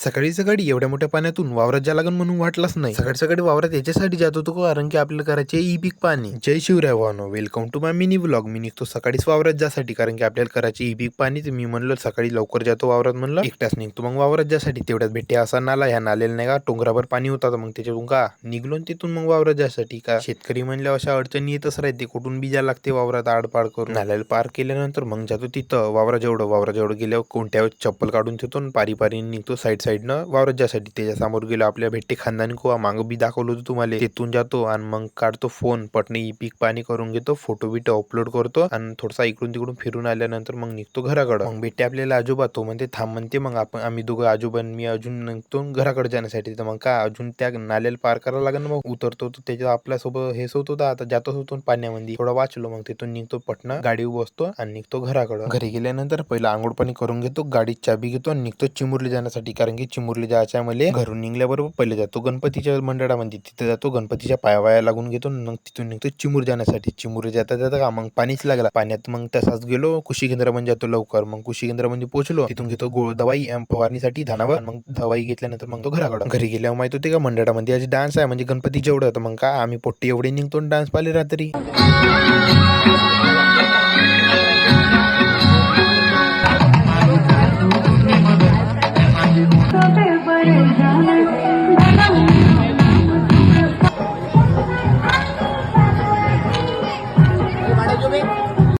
सकाळी सकाळी एवढ्या मोठ्या पाण्यातून वावरात जा लागन म्हणून वाटलंच नाही. सकाळी सकाळी वावरात याच्यासाठी जात होतो कारण की आपल्याला करायचे ई पीक पाणी. जय शिवराय भावानो, welcome to my mini vlog. मी निघतो सकाळीच वावरात जासाठी कारण की आपल्याला करायचे ई पीक पाणी. तर मी म्हणलं सकाळी लवकर जातो वावरात, म्हणलं एकटाच निघतो मग वावरात जासाठी. तेवढ्यात भेटे असा नाला, ह्या नाल्याला नाही का टोंगरावर पाणी होता, मग त्याच्यातून का निघलो तिथून मग वावरात जासाठी. का शेतकरी म्हणल्या अशा अडचणी येतच राहते, कुठून बी जा लागते वावरात आडपाड करून. नाल्याला पार केल्यानंतर मग जातो तिथं वावराजवळ गेल्यावर कोणत्या चप्पल काढून ठेवतो, पारी पारी निघतो साईडनं वावरात जासाठी. त्याच्या समोर गेलो आपल्या भेट्टे खानदानी कुवा, मागं बी दाखवलं होतं तुम्हाला. तिथून जातो आणि मग काढतो फोन, पटणे ई पीक पाणी करून घेतो, फोटो बिटो अपलोड करतो आणि थोडासा इकडून तिकडून फिरून आल्यानंतर मग निघतो घराकडं. मग भेटते आपल्याला आजोबा, तो म्हणते थांब म्हणते. मग आम्ही दोघं आजोबा मी अजून निघतो घराकडे जाण्यासाठी. तर मग का अजून त्या नाल्याला पार करायला लागेल. मग उतरतो त्याच्या आपल्यासोबत हेच होत होता, आता जातच होतो पाण्यामध्ये. थोडा वाचलो, मग तिथून निघतो पटणं गाडीवर बसतो आणि निघतो घराकडं. घरी गेल्यानंतर पहिला आंघोळ पाणी करून घेतो, गाडीत चाबी घेतो आणि निघतो चिमुरली जाण्यासाठी. कारण की चिमुरली जायच्या मला घरून निघल्याबरोबर पहिले जातो गणपतीच्या मंडळामध्ये, तिथे जातो गणपतीच्या पायावाया लागून घेतो, मग तिथून निघतो चिमूर जाण्यासाठी. चिमूर जाता जाता का मग पाणीच लागला पाण्यात. मग तसाच गेलो कृषी केंद्रामध्ये जातो लवकर. मग कृषी केंद्रामध्ये पोहोचलो, तिथून घेतो दवाई फवारणीसाठी धानावर. मग दवाई घेतल्यानंतर मग तो घराकडे. घरी गेल्यावर माहित होते का मंडळामध्ये आज डान्स आहे, म्हणजे गणपती जेवढं. तर मग का आम्ही पोट्टी एवढे निघतो डान्स पाहिले रात्री.